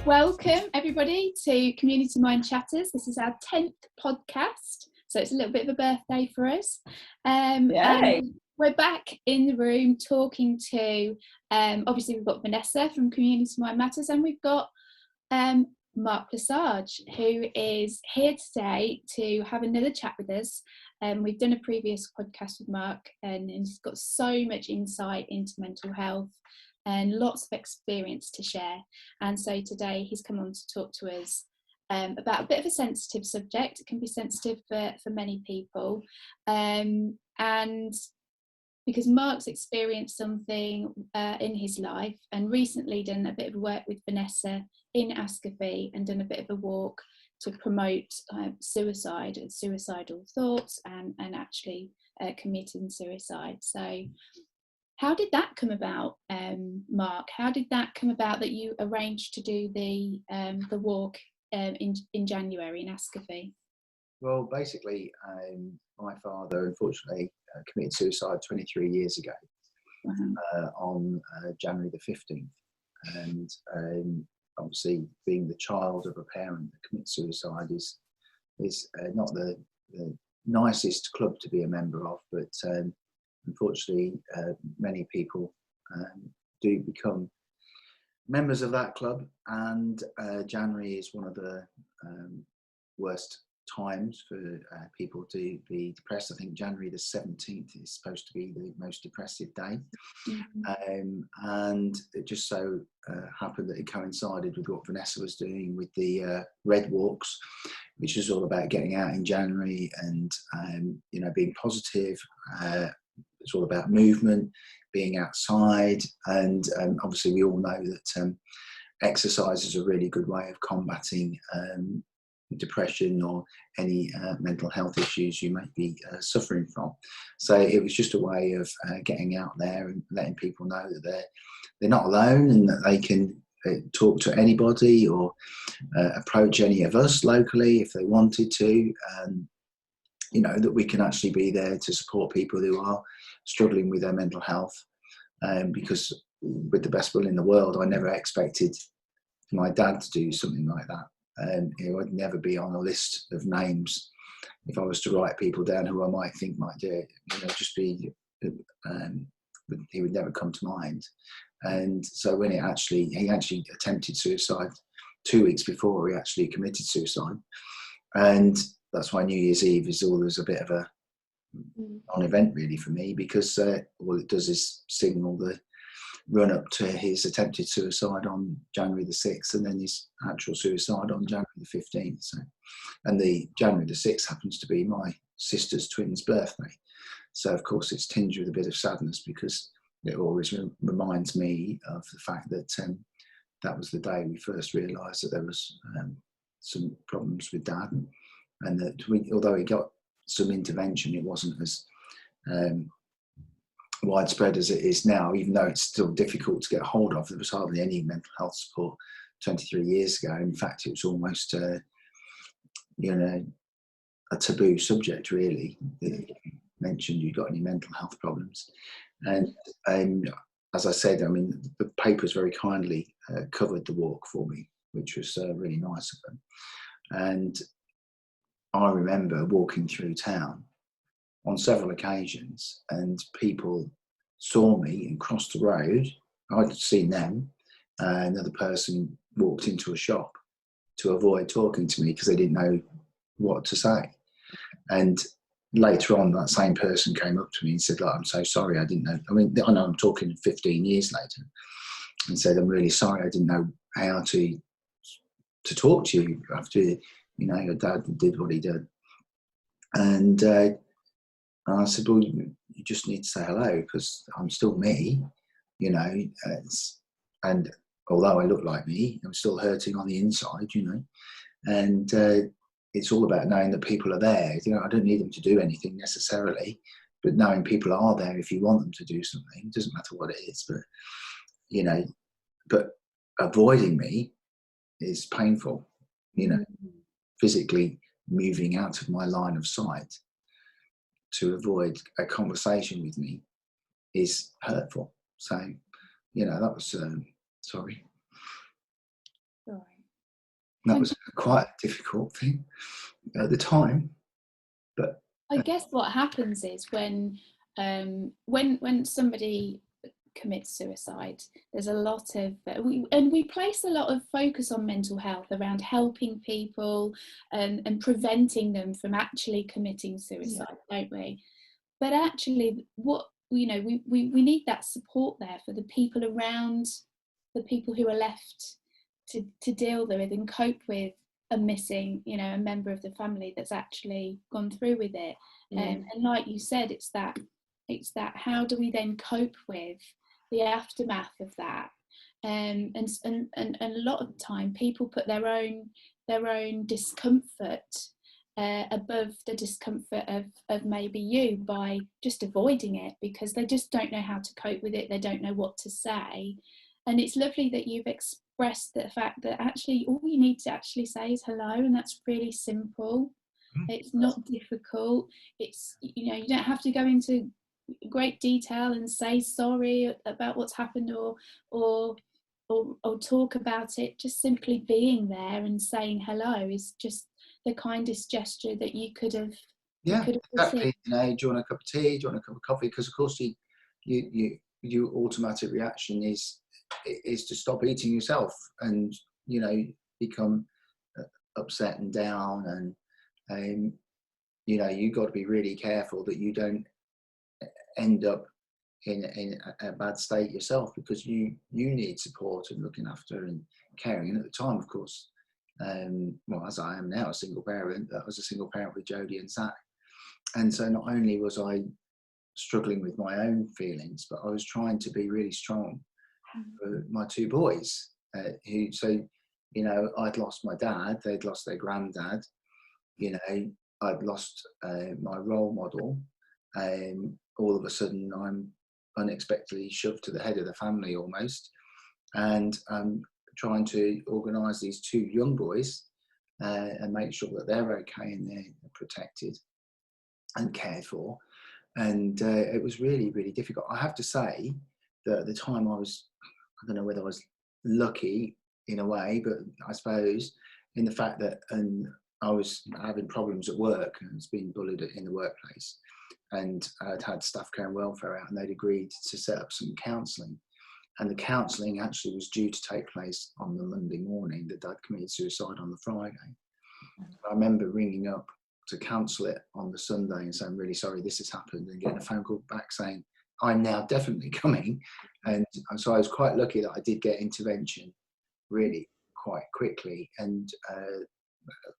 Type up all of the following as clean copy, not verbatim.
Welcome everybody to Community Mind Chatters. This is our 10th podcast, so it's a little bit of a birthday for us. And we're back in the room talking to, obviously we've got Vanessa from Community Mind Matters, and we've got Mark Lesage, who is here today to have another chat with us. We've done a previous podcast with Mark, and he's got so much insight into mental health and lots of experience to share. And so today he's come on to talk to us about a bit of a sensitive subject. It can be sensitive for many people. And because Mark's experienced something in his life and recently done a bit of work with Vanessa in Ascafee and done a bit of a walk to promote suicide and suicidal thoughts and actually committing suicide. So how did that come about, Mark? How did that come about that you arranged to do the walk in January in Ascafee? Well, basically, my father unfortunately committed suicide 23 years ago. On January the 15th. And obviously, being the child of a parent that commits suicide is not the nicest club to be a member of, but unfortunately, many people do become members of that club, and January is one of the worst times for people to be depressed. I think January the 17th is supposed to be the most depressive day. And it just so happened that it coincided with what Vanessa was doing with the Red Walks, which is all about getting out in January and being positive. It's all about movement, being outside, and obviously we all know that exercise is a really good way of combating depression or any mental health issues you might be suffering from. So it was just a way of getting out there and letting people know that they're not alone, and that they can talk to anybody or approach any of us locally if they wanted to. That we can actually be there to support people who are struggling with their mental health. Because with the best will in the world, I never expected my dad to do something like that. I'd never be on a list of names if I was to write people down who I might think might do it. He would never come to mind. And so when he actually attempted suicide 2 weeks before he actually committed suicide, and that's why New Year's Eve is always a bit of a non-event really for me, because all it does is signal the run up to his attempted suicide on January the 6th, and then his actual suicide on January the 15th. And the January the 6th happens to be my sister's twin's birthday. So of course it's tinged with a bit of sadness, because it always reminds me of the fact that that was the day we first realised that there was some problems with Dad, and that although he got some intervention, it wasn't as widespread as it is now, even though it's still difficult to get hold of. There was hardly any mental health support 23 years ago. In fact, it was almost a taboo subject, really. You mentioned you got any mental health problems. And as I said, the papers very kindly covered the walk for me, which was really nice of them. And I remember walking through town on several occasions, and people saw me and crossed the road. I'd seen them. Another person walked into a shop to avoid talking to me because they didn't know what to say. And later on, that same person came up to me and said, "I'm so sorry, I didn't know." I know I'm talking 15 years later, and said, "I'm really sorry, I didn't know how to talk to you after your dad did what he did." And I said, "Well, you just need to say hello, because I'm still me, and although I look like me, I'm still hurting on the inside, and it's all about knowing that people are there. I don't need them to do anything necessarily, but knowing people are there if you want them to do something. It doesn't matter what it is, but avoiding me is painful, physically moving out of my line of sight to avoid a conversation with me is hurtful. So, that was, sorry. That was quite a difficult thing at the time. But I guess what happens is when somebody commits suicide, there's a lot of we place a lot of focus on mental health around helping people and preventing them from actually committing suicide, don't we? But actually, what we need that support there for the people around the people who are left to deal with and cope with a missing, a member of the family that's actually gone through with it. And like you said, it's that how do we then cope with the aftermath of that? And a lot of the time, people put their own discomfort above the discomfort of maybe you by just avoiding it, because they just don't know how to cope with it. They don't know what to say. And it's lovely that you've expressed the fact that actually all you need to actually say is hello, and that's really simple. It's not difficult. It's, you don't have to go into great detail and say sorry about what's happened or talk about it. Just simply being there and saying hello is just the kindest gesture that you could have. Exactly. Do you want a cup of tea? Do you want a cup of coffee? Because of course your automatic reaction is to stop eating yourself and become upset and down, and you've got to be really careful that you don't end up in a bad state yourself, because you need support and looking after and caring. And at the time, of course, as I am now a single parent, I was a single parent with Jodie and Zach, and so not only was I struggling with my own feelings, but I was trying to be really strong for my two boys, I'd lost my dad, they'd lost their granddad, I'd lost my role model, all of a sudden I'm unexpectedly shoved to the head of the family almost, and I'm trying to organise these two young boys and make sure that they're okay and they're protected and cared for. And it was really, really difficult. I have to say that at the time I don't know whether I was lucky in a way, but I suppose in the fact that I was having problems at work and was being bullied in the workplace, and I'd had staff care and welfare out, and they'd agreed to set up some counselling, and the counselling actually was due to take place on the Monday morning. The dad committed suicide on the Friday. I remember ringing up to counsel it on the Sunday and saying, I'm really sorry this has happened, and getting a phone call back saying, I'm now definitely coming. And so I was quite lucky that I did get intervention really quite quickly. And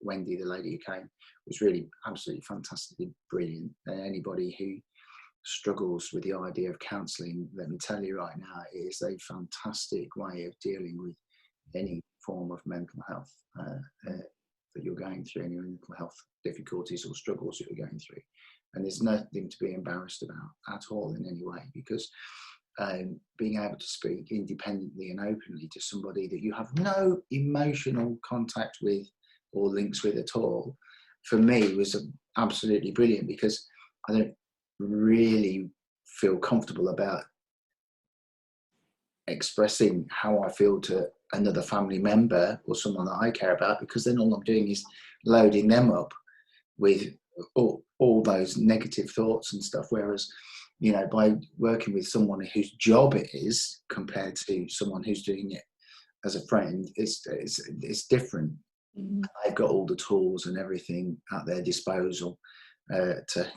Wendy, the lady who came, was really absolutely fantastically brilliant. And anybody who struggles with the idea of counselling, let me tell you right now, it is a fantastic way of dealing with any form of mental health that you're going through, any mental health difficulties or struggles that you're going through. And there's nothing to be embarrassed about at all in any way, because being able to speak independently and openly to somebody that you have no emotional contact with or links with at all, for me was absolutely brilliant, because I don't really feel comfortable about expressing how I feel to another family member or someone that I care about, because then all I'm doing is loading them up with all those negative thoughts and stuff. Whereas, by working with someone whose job it is compared to someone who's doing it as a friend, it's different. Mm-hmm. They've got all the tools and everything at their disposal to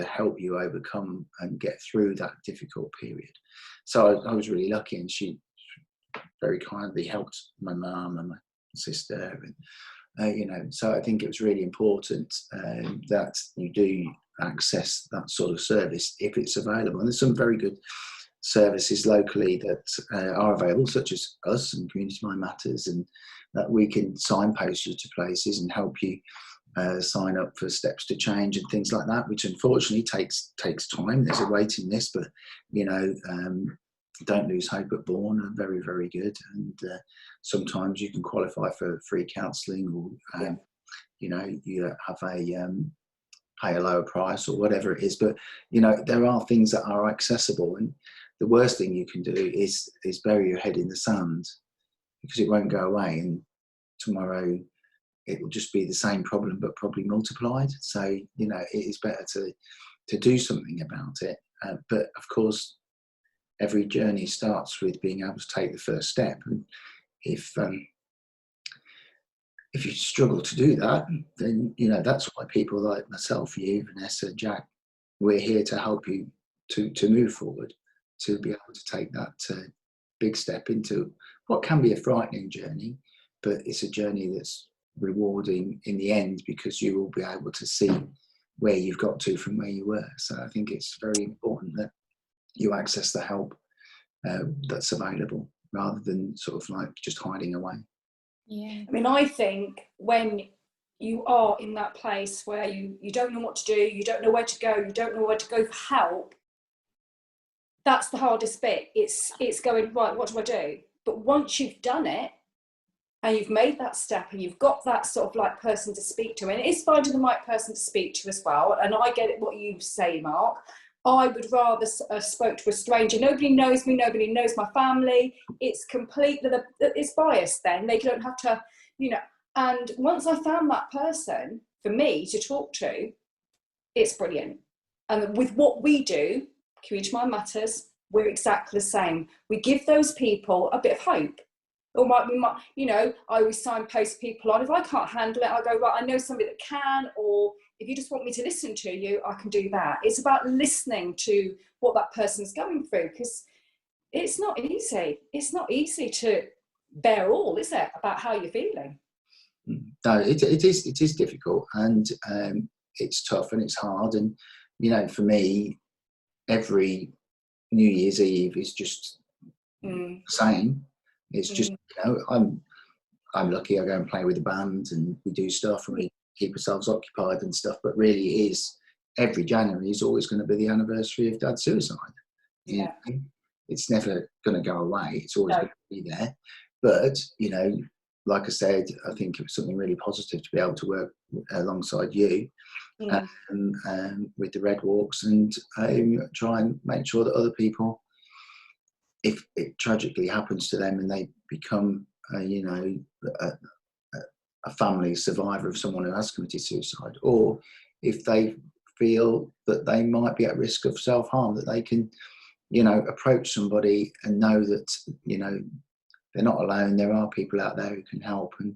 help you overcome and get through that difficult period. So I was really lucky, and she very kindly helped my mum and my sister, and so I think it was really important that you do access that sort of service if it's available. And there's some very good services locally that are available, such as us and Community Mind Matters, and that we can signpost you to places and help you sign up for steps to change and things like that, which unfortunately takes time. There's a waiting list, but don't lose hope at Bourne are very, very good, and sometimes you can qualify for free counselling or you have a pay a lower price or whatever it is. But there are things that are accessible, and the worst thing you can do is bury your head in the sand, because it won't go away, and tomorrow it will just be the same problem but probably multiplied. So it is better to do something about it. But of course, every journey starts with being able to take the first step, and if you struggle to do that, then that's why people like myself, you, Vanessa, Jack, we're here to help you to move forward, to be able to take that big step into what can be a frightening journey, but it's a journey that's rewarding in the end, because you will be able to see where you've got to from where you were. So I think it's very important that you access the help that's available, rather than sort of like just hiding away. Yeah. I mean, I think when you are in that place where you don't know what to do, you don't know where to go, you don't know where to go for help, that's the hardest bit. It's going, right, what do I do? But once you've done it, and you've made that step, and you've got that sort of like person to speak to, and it is finding the right person to speak to as well. And I get it, what you say, Mark. I would rather spoke to a stranger. Nobody knows me. Nobody knows my family. It's completely, it's biased then. They don't have to, and once I found that person for me to talk to, it's brilliant. And with what we do, Community Mind Matters, we're exactly the same. We give those people a bit of hope. Or we might, I always signpost people on. If I can't handle it, I go, right, I know somebody that can, or if you just want me to listen to you, I can do that. It's about listening to what that person's going through, because it's not easy. It's not easy to bear all, is it, about how you're feeling? No, it is difficult, and it's tough and it's hard. And, for me, every New Year's Eve is just the same. It's just, I'm lucky. I go and play with the band, and we do stuff, and we keep ourselves occupied and stuff. But really, every January is always going to be the anniversary of Dad's suicide. Yeah, it's never going to go away. It's always going to be there. But like I said, I think it was something really positive to be able to work alongside you with the Red Walks, and try and make sure that other people, if it tragically happens to them and they become, a family survivor of someone who has committed suicide, or if they feel that they might be at risk of self-harm, that they can, approach somebody and know that, they're not alone. There are people out there who can help, and,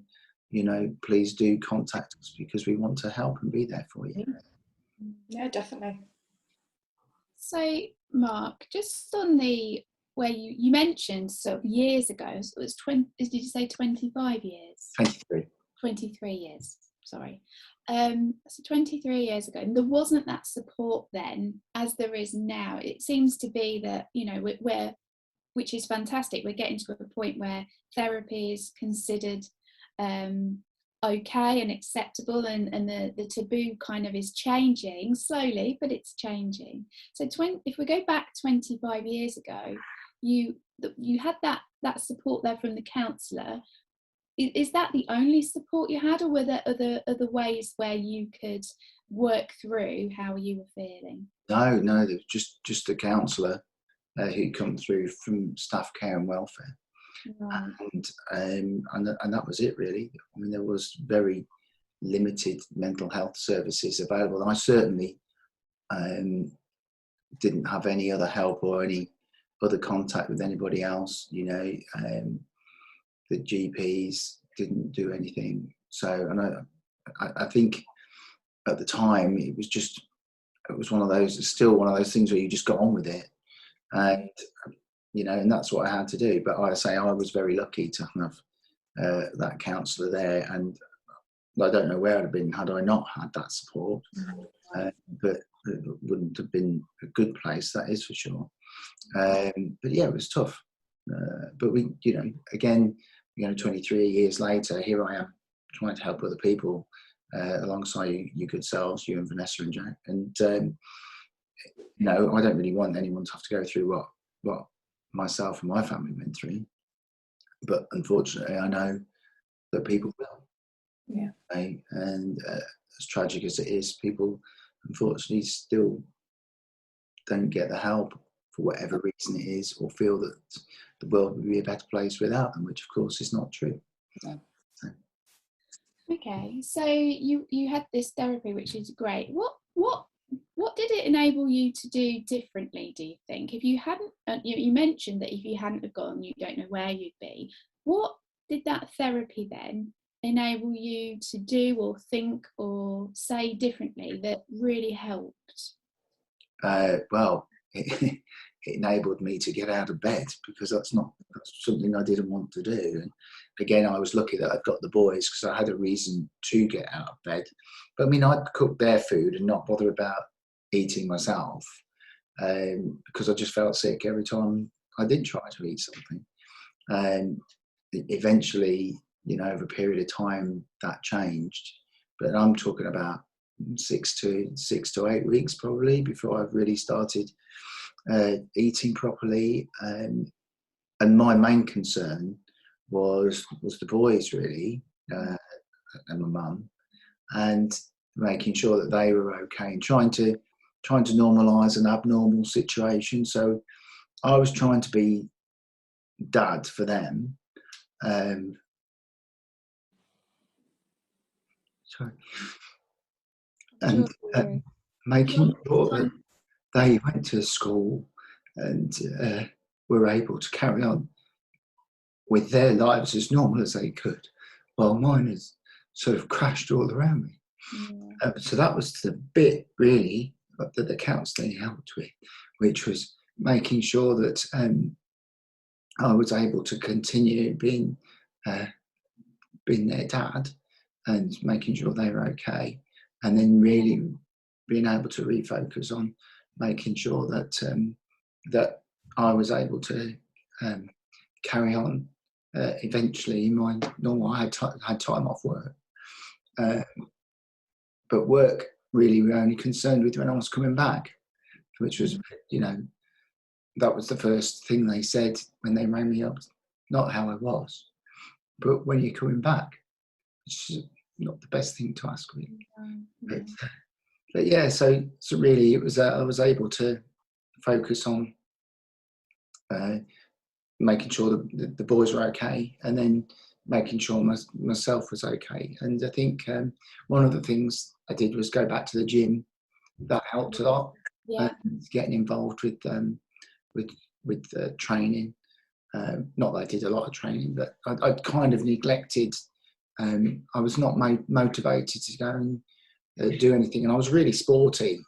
please do contact us, because we want to help and be there for you. Yeah, definitely. So, Mark, just on where you mentioned sort of years ago, so it was did you say 25 years? 23 years, sorry. So 23 years ago, and there wasn't that support then as there is now. It seems to be that, we're, which is fantastic, we're getting to a point where therapy is considered okay and acceptable, and the taboo kind of is changing slowly, but it's changing. So if we go back 25 years ago, you had that support there from the counsellor. Is that the only support you had, or were there other ways where you could work through how you were feeling? No, there was just a counsellor who'd come through from staff care and welfare. Right. And that was it, really. I mean, there was very limited mental health services available. I certainly didn't have any other help or any other contact with anybody else. The GPs didn't do anything. So, and I think at the time it was one of those. It's still one of those things where you just got on with it, and and that's what I had to do. But I say I was very lucky to have that counsellor there, and I don't know where I'd have been had I not had that support. But it wouldn't have been a good place, that is for sure. But yeah, it was tough. But we, again, 23 years later, here I am trying to help other people alongside you good selves, you and Vanessa and Jack. And I don't really want anyone to have to go through what myself and my family went through. But unfortunately, I know that people will. Yeah. And as tragic as it is, people unfortunately still don't get the help for whatever reason it is, or feel that the world would be a better place without them, which of course is not true. No. So. Okay, so you had this therapy, which is great. What did it enable you to do differently, do you think? If you hadn't, you mentioned that if you hadn't have gone, you don't know where you'd be. What did that therapy then enable you to do or think or say differently that really helped? Well, it enabled me to get out of bed, because that's something I didn't want to do. And again, I was lucky that I'd got the boys, because I had a reason to get out of bed. But I mean, I'd cook their food and not bother about eating myself, because I just felt sick every time I did try to eat something. And eventually, over a period of time, that changed. But I'm talking about 6 to 8 weeks probably before I've really started eating properly. And my main concern was the boys, really, and my mum, and making sure that they were okay, and trying to normalise an abnormal situation. So I was trying to be dad for them. Sorry. And making sure that they went to school and were able to carry on with their lives as normal as they could, while mine has sort of crashed all around me. Yeah. So that was the bit really that the counselling helped with, which was making sure that I was able to continue being their dad, and making sure they were okay, and then really being able to refocus on making sure that that I was able to carry on eventually in my normal. I had time off work, but work really we were only concerned with when I was coming back, which was, that was the first thing they said when they rang me up. Not how I was, but when you're coming back, it's not the best thing to ask me. But yeah, so really it was I was able to focus on making sure that the boys were okay, and then making sure myself was okay. And I think one of the things I did was go back to the gym. That helped a lot. Yeah. Getting involved with training. Not that I did a lot of training, but I'd kind of neglected. I was not motivated to go and do anything, and I was really sporty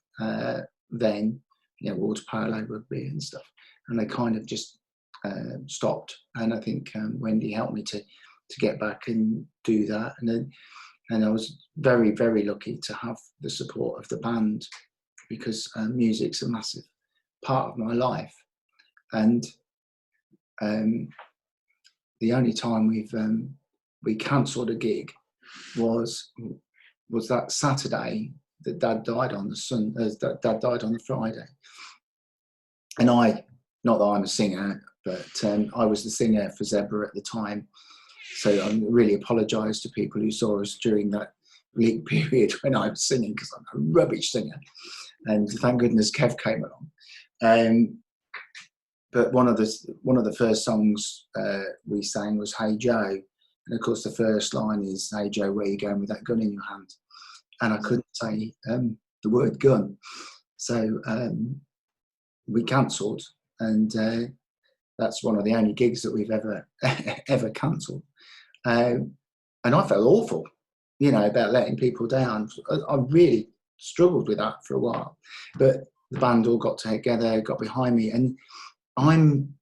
then, water polo, rugby and stuff, and they kind of just stopped. And I think Wendy helped me to get back and do that, and I was very, very lucky to have the support of the band, because music's a massive part of my life. And the only time we cancelled a gig was that Saturday that Dad died on Dad died on the Friday. And not that I'm a singer, but I was the singer for Zebra at the time. So I really apologise to people who saw us during that leak period when I was singing, because I'm a rubbish singer. And thank goodness Kev came along. But one of the first songs we sang was Hey Joe. And of course the first line is, Hey Joe, where you going with that gun in your hand? And I couldn't say the word gun. So we cancelled, and that's one of the only gigs that we've ever cancelled. And I felt awful, about letting people down. I really struggled with that for a while. But the band all got together, got behind me, and I'm,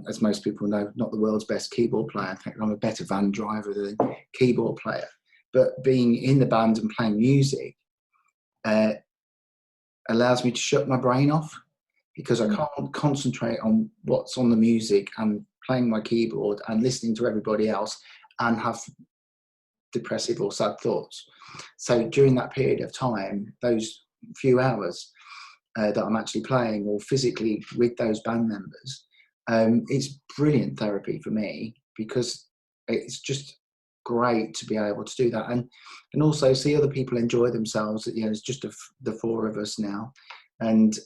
as most people know, not the world's best keyboard player. In fact, I'm a better van driver than keyboard player. But being in the band and playing music allows me to shut my brain off, because I can't concentrate on what's on the music and playing my keyboard and listening to everybody else and have depressive or sad thoughts. So during that period of time, those few hours that I'm actually playing or physically with those band members, it's brilliant therapy for me, because it's just great to be able to do that, and also see other people enjoy themselves. You know, it's just the four of us now, and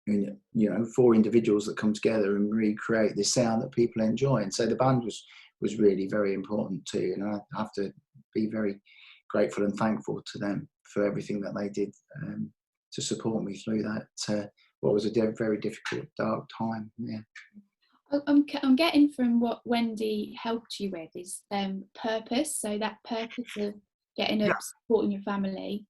you know, four individuals that come together and recreate this sound that people enjoy. And so the band was really very important too, and I have to be very grateful and thankful to them for everything that they did to support me through that what was a very difficult, dark time. Yeah. I'm getting from what Wendy helped you with is purpose. So that purpose of getting up, supporting your family,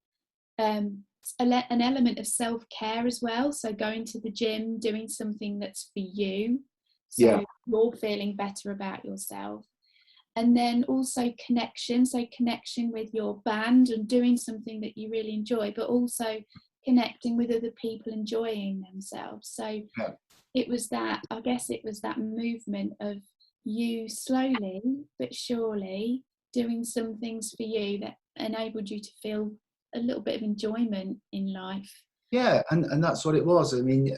an element of self-care as well. So going to the gym, doing something that's for you, so you're feeling better about yourself. And then also connection, so connection with your band and doing something that you really enjoy, but also connecting with other people enjoying themselves. So it was that, I guess it was that movement of you slowly but surely doing some things for you that enabled you to feel a little bit of enjoyment in life. Yeah, and that's what it was. I mean,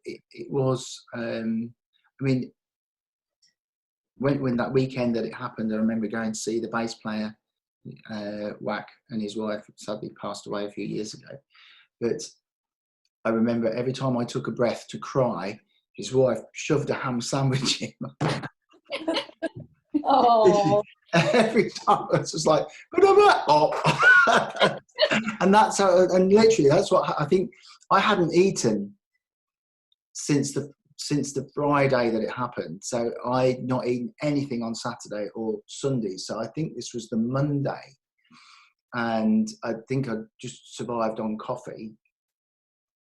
it was, I mean, when that weekend that it happened, I remember going to see the bass player, Whack, and his wife sadly passed away a few years ago. But I remember every time I took a breath to cry, his wife shoved a ham sandwich in. Oh. Every time I was just like, oh. And that's how, and literally that's what I think. I hadn't eaten since the Friday that it happened. So I'd not eaten anything on Saturday or Sunday. So I think this was the Monday. And I think I just survived on coffee.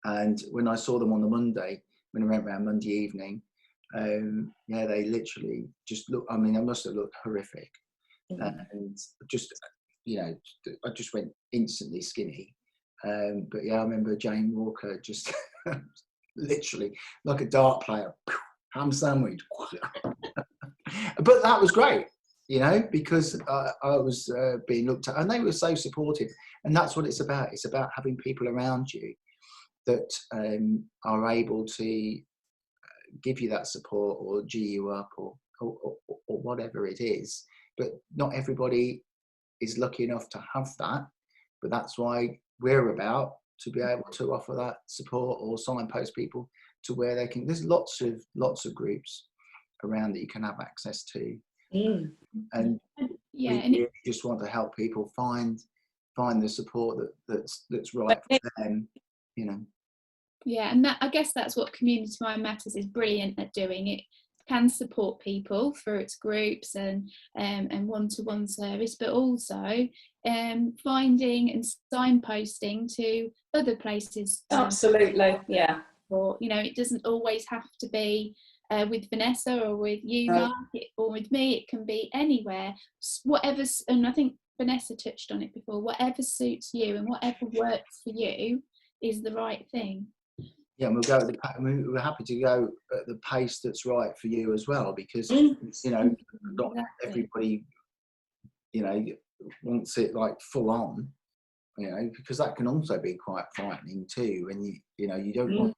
And when I saw them on the Monday, when I went around Monday evening, they literally just looked, I mean, they must have looked horrific. And just, you know, I just went instantly skinny. But yeah, I remember Jane Walker just literally like a dart player, ham sandwich. But that was great, you know, because I was being looked at, and they were so supportive. And that's what it's about. It's about having people around you that are able to give you that support or G you up or whatever it is. But not everybody is lucky enough to have that. But that's why we're about to be able to offer that support or signpost people to where they can. There's lots of groups around that you can have access to, and we just want to help people find the support that's right for them, you know. Yeah, and that, I guess that's what Community Mind Matters is brilliant at doing. It can support people through its groups and one-to-one service, but also finding and signposting to other places. Absolutely, yeah. Or, you know, it doesn't always have to be with Vanessa or with you, Mark, or with me. It can be anywhere, whatever. And I think Vanessa touched on it before. Whatever suits you and whatever works for you is the right thing. Yeah, and we're happy to go at the pace that's right for you as well, because you know, not everybody, you know, wants it like full on, you know, because that can also be quite frightening too. When you know, you don't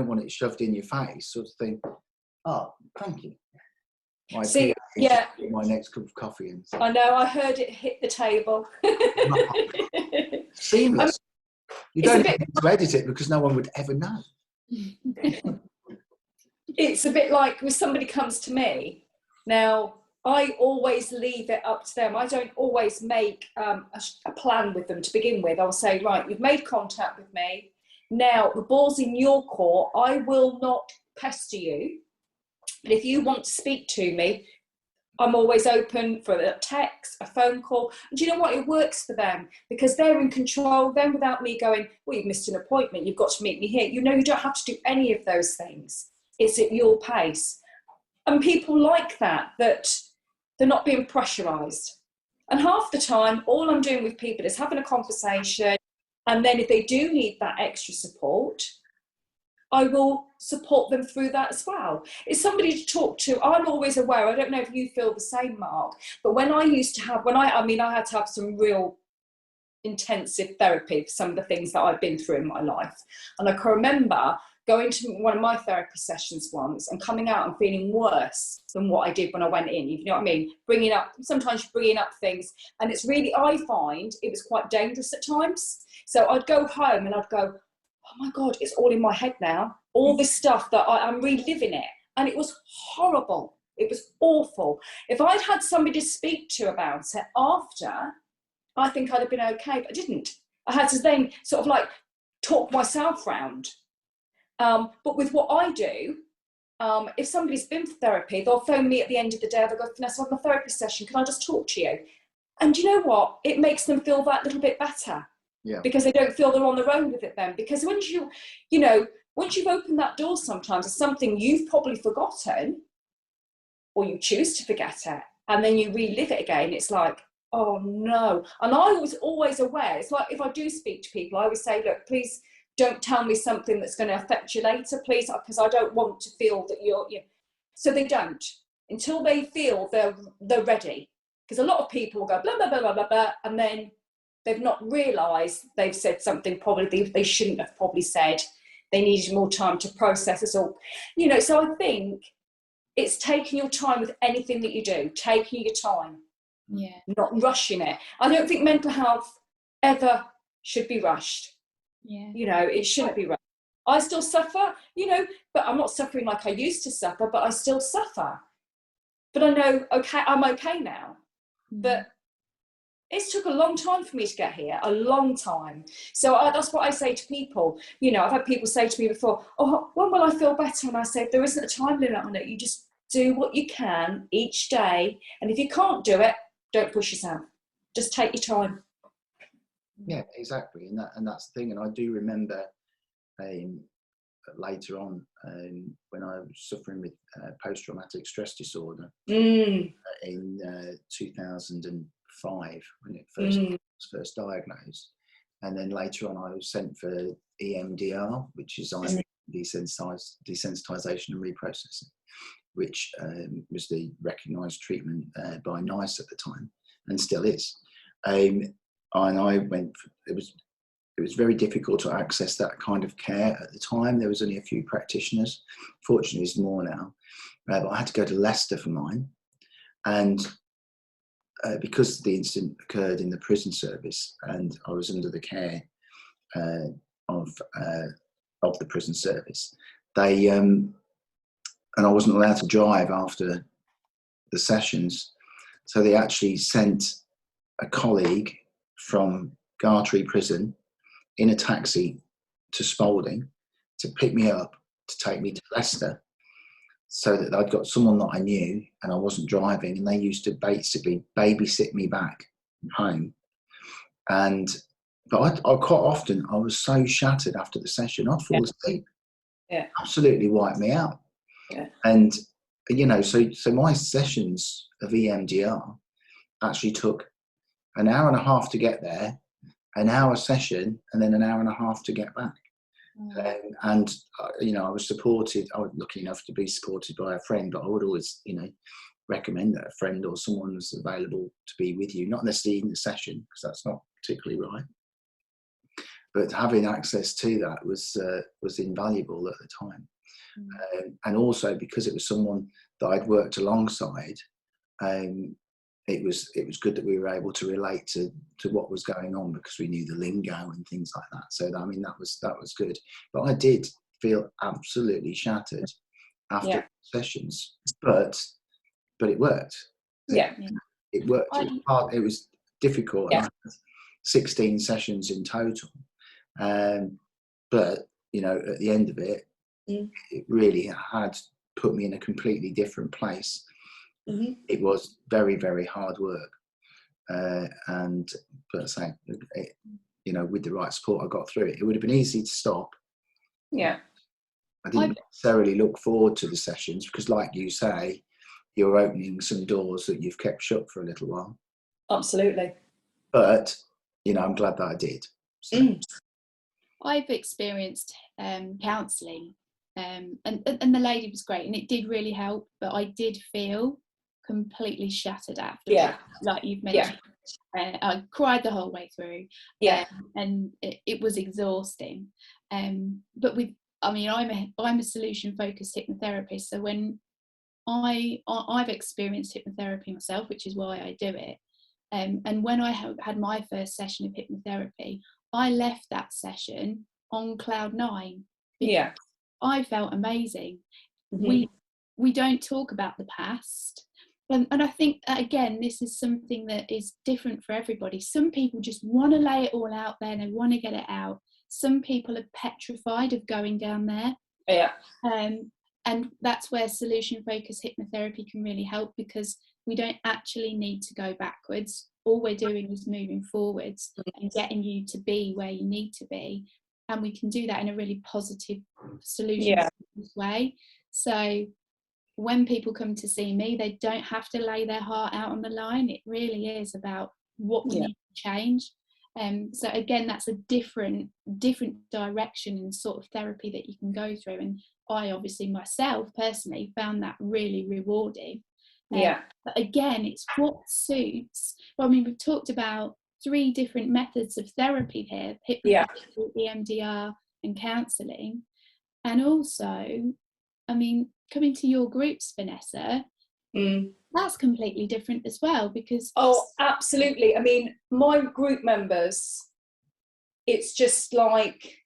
want it shoved in your face, sort of thing. Oh, thank you. My next cup of coffee and stuff. I know. I heard it hit the table. Seamless. You don't need to edit it because no one would ever know. It's a bit like when somebody comes to me. Now, I always leave it up to them. I don't always make a plan with them to begin with. I'll say, right, you've made contact with me. Now, the ball's in your court. I will not pester you. But if you want to speak to me, I'm always open for a text, a phone call. And do you know what? It works for them because they're in control. Then without me going, well, you've missed an appointment. You've got to meet me here. You know, you don't have to do any of those things. It's at your pace. And people like that they're not being pressurised. And half the time, all I'm doing with people is having a conversation. And then if they do need that extra support, I will support them through that as well. It's somebody to talk to. I'm always aware, I don't know if you feel the same, Mark, but when I used to have, I had to have some real intensive therapy for some of the things that I've been through in my life. And I can remember going to one of my therapy sessions once and coming out and feeling worse than what I did when I went in, you know what I mean? Sometimes you're bringing up things, and it's really, I find it was quite dangerous at times. So I'd go home and I'd go, oh my God, it's all in my head now. All this stuff that I'm reliving it. And it was horrible. It was awful. If I'd had somebody to speak to about it after, I think I'd have been okay, but I didn't. I had to then sort of like talk myself round. But with what I do, if somebody's been for therapy, they'll phone me at the end of the day. They'll go, Vanessa, I have my therapy session. Can I just talk to you? And you know what? It makes them feel that little bit better. Yeah. Because they don't feel they're on their own with it then. Because once you've opened that door, sometimes it's something you've probably forgotten, or you choose to forget it, and then you relive it again. It's like, oh no. And I was always aware. It's like if I do speak to people, I always say, look, please don't tell me something that's going to affect you later, please, because I don't want to feel that you're. So they don't until they feel they're ready. Because a lot of people will go blah blah blah blah blah blah, and then they've not realised they've said something probably they shouldn't have probably said. They needed more time to process it all. So I think it's taking your time with anything that you do, taking your time. Yeah. Not rushing it. I don't think mental health ever should be rushed. Yeah. It shouldn't be rushed. I still suffer, but I'm not suffering like I used to suffer, but I still suffer. But I know, okay, I'm okay now. But it took a long time for me to get here, a long time. So that's what I say to people. I've had people say to me before, oh, when will I feel better? And I say, there isn't a time limit on it. You just do what you can each day. And if you can't do it, don't push yourself. Just take your time. Yeah, exactly. And that's the thing. And I do remember later on when I was suffering with post-traumatic stress disorder in 2005 when it was first diagnosed, and then later on I was sent for EMDR, which is desensitization and reprocessing, which was the recognised treatment by NICE at the time and still is. And I went. It was very difficult to access that kind of care at the time. There was only a few practitioners. Fortunately, there's more now. But I had to go to Leicester for mine. And because the incident occurred in the prison service and I was under the care of the prison service, and I wasn't allowed to drive after the sessions. So they actually sent a colleague from Gartree Prison in a taxi to Spalding to pick me up, to take me to Leicester, so that I'd got someone that I knew and I wasn't driving, and they used to basically babysit me back home. But I quite often, I was so shattered after the session, I'd fall asleep. Yeah. Absolutely wiped me out. Yeah. And, so my sessions of EMDR actually took an hour and a half to get there, an hour session, and then an hour and a half to get back. I was supported. I was lucky enough to be supported by a friend, but I would always, recommend that a friend or someone was available to be with you, not necessarily in the session, because that's not particularly right. But having access to that was invaluable at the time. And also because it was someone that I'd worked alongside, it was good that we were able to relate to what was going on, because we knew the lingo and things like that. So that was good. But I did feel absolutely shattered after sessions, but it worked. Yeah, it worked. It was hard. It was difficult. Yeah. I had 16 sessions in total, but at the end of it, it really had put me in a completely different place. It was very, very hard work, but I say, with the right support, I got through it. It would have been easy to stop. Yeah, I didn't necessarily look forward to the sessions because, like you say, you're opening some doors that you've kept shut for a little while. Absolutely. But I'm glad that I did. So. I've experienced counselling, and the lady was great, and it did really help. But I did feel completely shattered after. Yeah, like you've mentioned. I cried the whole way through. And it was exhausting. But I mean, I'm a solution focused hypnotherapist, so when I've experienced hypnotherapy myself, which is why I do it. And when I had my first session of hypnotherapy, I left that session on cloud 9. Yeah. I felt amazing. We don't talk about the past. And I think, again, this is something that is different for everybody. Some people just want to lay it all out there and they want to get it out. Some people are petrified of going down there. Yeah. And that's where solution-focused hypnotherapy can really help, because we don't actually need to go backwards. All we're doing is moving forwards and getting you to be where you need to be. And we can do that in a really positive solution way. So when people come to see me, they don't have to lay their heart out on the line. It really is about what we need to change. So again, that's a different direction and sort of therapy that you can go through. And I obviously myself personally found that really rewarding. But again, it's what suits. Well, I mean, we've talked about 3 different methods of therapy here: hypnotherapy, EMDR, and counselling. And also, I mean, coming to your groups, Vanessa, that's completely different as well, because... Oh, absolutely. I mean, my group members, it's just like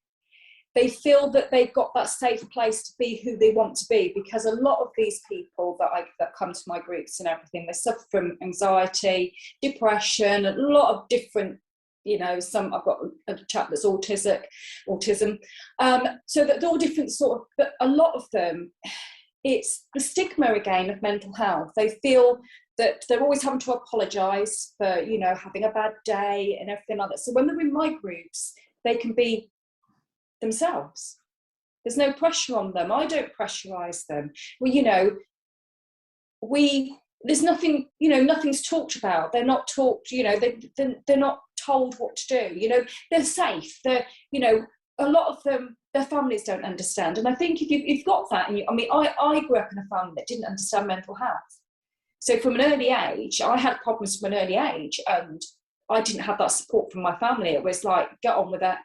they feel that they've got that safe place to be who they want to be, because a lot of these people that come to my groups and everything, they suffer from anxiety, depression, a lot of different, you know, I've got a chap that's autism, so that they're all different sort of, but a lot of them, it's the stigma again of mental health. They feel that they're always having to apologise for, you know, having a bad day and everything like that. So when they're in my groups, they can be themselves. There's no pressure on them. I don't pressurise them. Well, you know, there's nothing, you know, nothing's talked about. They're not talked, you know, they're not told what to do. You know, they're safe. They're, you know, a lot of them, their families don't understand. And I think if you've got that, and I mean, I grew up in a family that didn't understand mental health. So from an early age, I had problems from an early age, and I didn't have that support from my family. It was like, get on with it,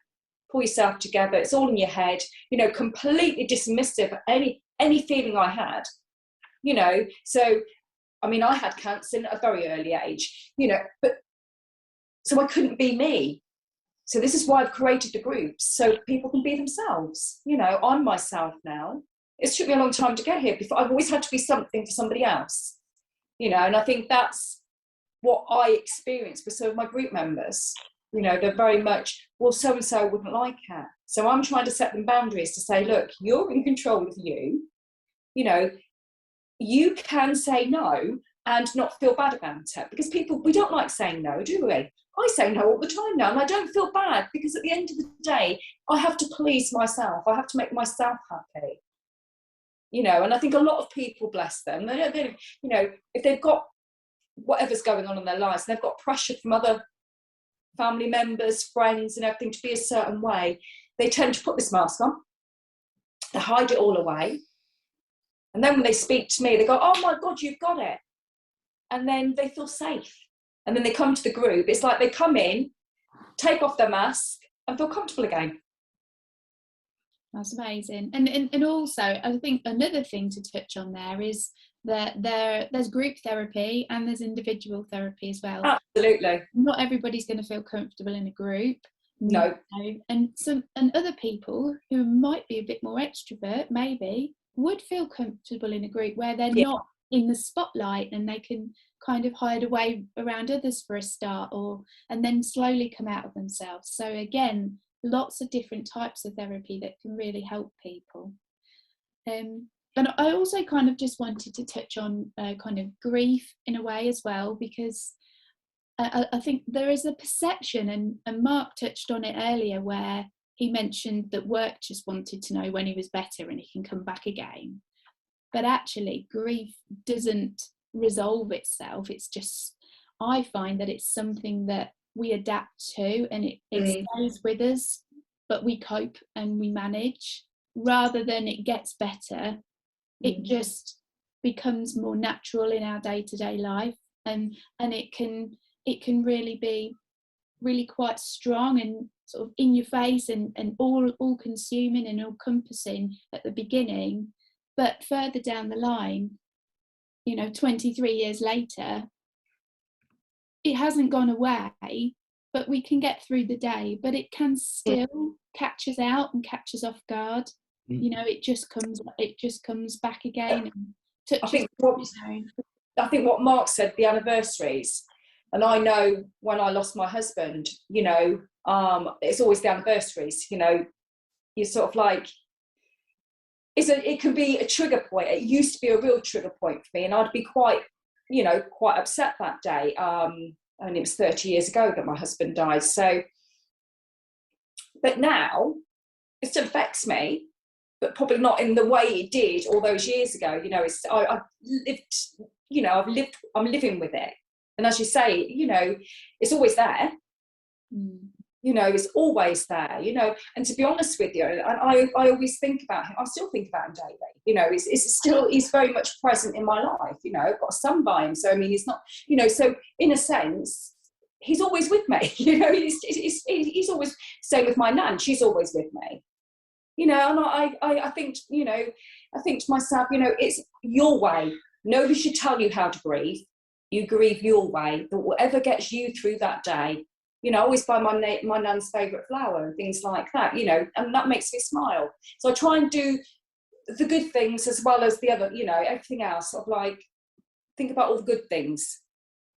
pull yourself together, it's all in your head, you know, completely dismissive of any feeling I had, you know. So, I mean, I had cancer at a very early age, you know, but so I couldn't be me. So this is why I've created the groups, so people can be themselves. You know, I'm myself now. It took me a long time to get here. Before, I've always had to be something for somebody else, you know, and I think that's what I experienced with some of my group members. You know, they're very much, well, so-and-so wouldn't like it. So I'm trying to set them boundaries to say, look, you're in control of you. You know, you can say no and not feel bad about it, because we don't like saying no, do we? I say no all the time now, and I don't feel bad, because at the end of the day, I have to please myself. I have to make myself happy. You know, and I think a lot of people, bless them, they don't, you know, if they've got whatever's going on in their lives, and they've got pressure from other family members, friends, and everything to be a certain way, they tend to put this mask on. They hide it all away. And then when they speak to me, they go, oh my God, you've got it. And then they feel safe. And then they come to the group. It's like they come in, take off their mask, and feel comfortable again. That's amazing. And also, I think another thing to touch on there is that there's group therapy and there's individual therapy as well. Absolutely. Not everybody's going to feel comfortable in a group. No. And other people who might be a bit more extrovert, maybe, would feel comfortable in a group where they're not in the spotlight, and they can kind of hide away around others for a start, and then slowly come out of themselves. So again, lots of different types of therapy that can really help people. And I also kind of just wanted to touch on kind of grief in a way as well, because I think there is a perception, and Mark touched on it earlier, where he mentioned that work just wanted to know when he was better and he can come back again. But actually, grief doesn't resolve itself. It's just, I find that it's something that we adapt to, and it stays with us, but we cope and we manage, rather than it gets better. It just becomes more natural in our day-to-day life, and it can really be really quite strong and sort of in your face and all consuming and all encompassing at the beginning, but further down the line, 23 years later, it hasn't gone away, but we can get through the day, but it can still catch us out and catch us off guard. It just comes back again and touches. I think what Mark said, the anniversaries, and I know when I lost my husband, it's always the anniversaries, you're sort of like, it can be a trigger point. It used to be a real trigger point for me, and I'd be quite upset that day. And it was 30 years ago that my husband died. So, but now it still affects me, but probably not in the way it did all those years ago. I'm living with it. And as you say, it's always there. It's always there, and to be honest with you, and I always think about him, I still think about him daily, he's very much present in my life, I've got a son by him, so I mean, he's not, so in a sense, he's always with me, he's always, same with my nan, she's always with me, and I think, I think to myself, it's your way, nobody should tell you how to grieve, you grieve your way, but whatever gets you through that day, I always buy my nan's favourite flower and things like that, and that makes me smile. So I try and do the good things as well as the other, everything else, sort of like think about all the good things,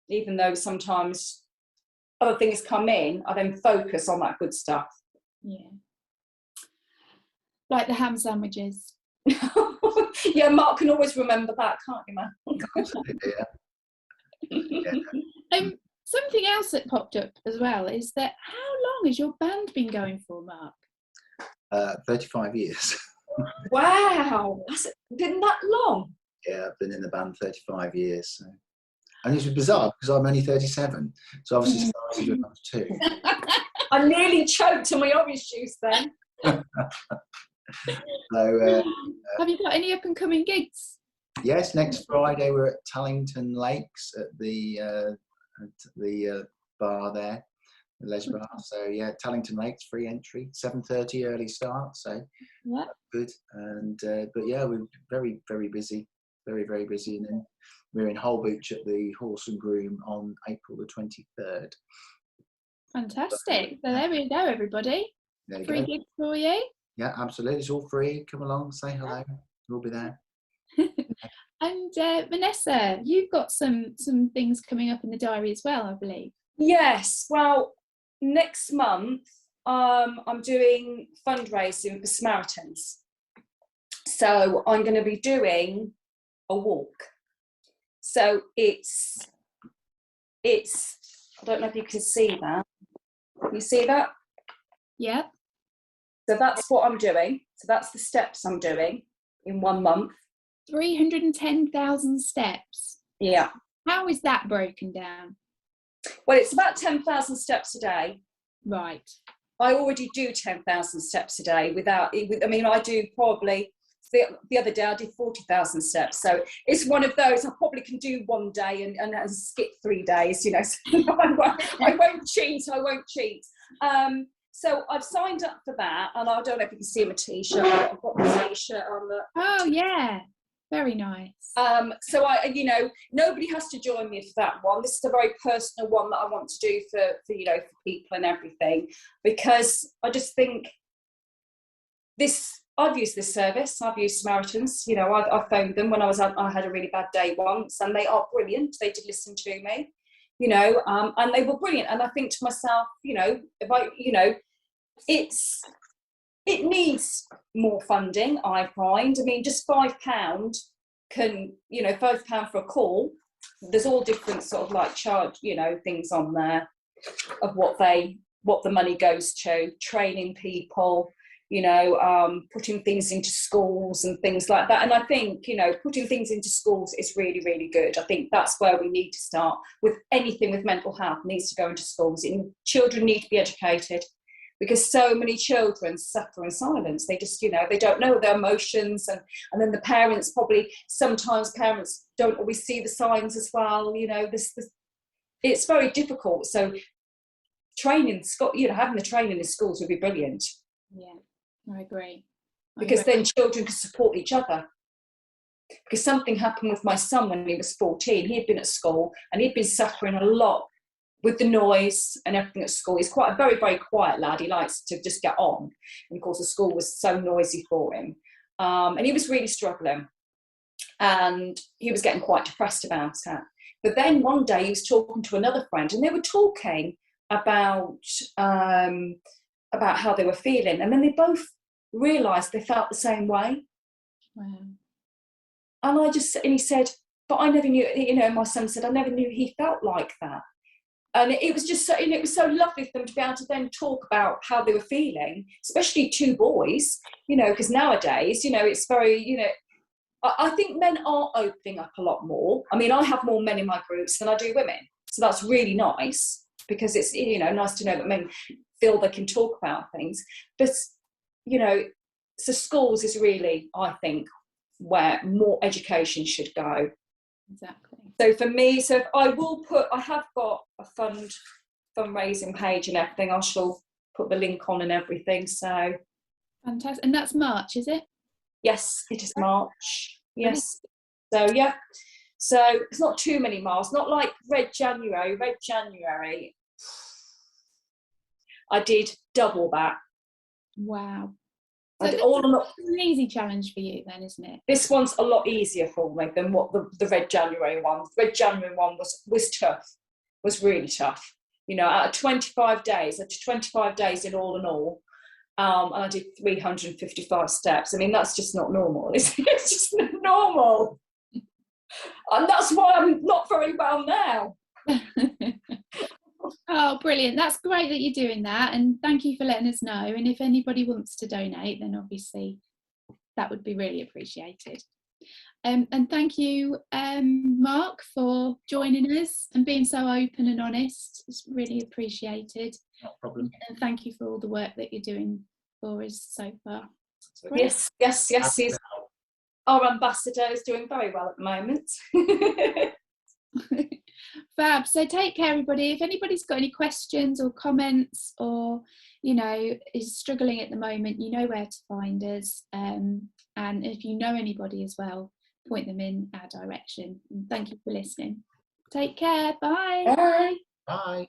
even though sometimes other things come in, I then focus on that good stuff. Yeah. Like the ham sandwiches. Yeah, Mark can always remember that, can't you, man? Yeah. Something else that popped up as well is that how long has your band been going for, Mark? 35 years. Wow, that's been that long? Yeah, I've been in the band 35 years. So. And it's bizarre because I'm only 37, so obviously started when I was 2. I nearly choked on my orange juice then. So, have you got any up and coming gigs? Yes, next Friday we're at Tallington Lakes at the bar there, the leisure bar. So yeah, Tallington Lakes, free entry, 7:30 early start. So yeah, good. And but yeah, we're very, very busy, very, very busy. And then we're in Holbeach at the Horse and Groom on April the 23rd. Fantastic. So there we go, everybody. Free gigs for you. Yeah, absolutely. It's all free. Come along, say hello. We'll be there. And Vanessa, you've got some things coming up in the diary as well, I believe. Yes. Well, next month I'm doing fundraising for Samaritans. So I'm going to be doing a walk. So it's I don't know if you can see that. Can you see that? Yeah. So that's what I'm doing. So that's the steps I'm doing in 1 month. 310,000 steps. Yeah. How is that broken down? Well, it's about 10,000 steps a day. Right. I already do 10,000 steps a day I do probably, the other day I did 40,000 steps. So it's one of those, I probably can do one day and skip 3 days, So I won't cheat. So I've signed up for that, and I don't know if you can see my t-shirt. I've got my t-shirt on. Oh yeah, very nice. So nobody has to join me for that one. This is a very personal one that I want to do for people and everything, because I just think I've used this service. I've used Samaritans. I phoned them when I had a really bad day once, and they are brilliant. They did listen to me. And they were brilliant. And I think to myself, it needs more funding, I find. I mean, just £5 can, £5 for a call. There's all different sort of like charge, things on there of what the money goes to, training people, putting things into schools and things like that. And I think, putting things into schools is really, really good. I think that's where we need to start with anything with mental health. Needs to go into schools. And children need to be educated, because so many children suffer in silence. They just, they don't know their emotions. And then the parents sometimes parents don't always see the signs as well. It's very difficult. So training, having the training in schools would be brilliant. Yeah, I agree. Because then children can support each other. Because something happened with my son when he was 14. He had been at school and he'd been suffering a lot with the noise and everything at school. He's quite a very, very quiet lad. He likes to just get on. And of course, the school was so noisy for him. And he was really struggling. And he was getting quite depressed about it. But then one day he was talking to another friend and they were talking about how they were feeling. And then they both realised they felt the same way. Wow. And he said, but I never knew, my son said, I never knew he felt like that. And it was just so, it was so lovely for them to be able to then talk about how they were feeling, especially two boys, because nowadays, it's very, I think men are opening up a lot more. I mean, I have more men in my groups than I do women. So that's really nice because it's, nice to know that men feel they can talk about things. But, so schools is really, I think, where more education should go. Exactly. So for me, I have got a fundraising page and everything. I shall put the link on and everything. So fantastic. And that's March, is it? Yes, it is March. Yes. So yeah. So it's not too many miles. Not like Red January. Red January, I did double that. Wow. So it's an easy challenge for you then, isn't it? This one's a lot easier for me than what the Red January one. The Red January one was tough, was really tough. Out of 25 days, I did 25 days in all. And I did 355 steps. I mean, that's just not normal. It's just not normal. And that's why I'm not very well now. Oh, brilliant. That's great that you're doing that. And thank you for letting us know. And if anybody wants to donate, then obviously that would be really appreciated. And thank you, Mark, for joining us and being so open and honest. It's really appreciated. No problem. And thank you for all the work that you're doing for us so far. Yes. Our ambassador is doing very well at the moment. Fab. So take care, everybody. If anybody's got any questions or comments or, is struggling at the moment, you know where to find us. And if you know anybody as well, point them in our direction. And thank you for listening. Take care. Bye. Bye. Bye.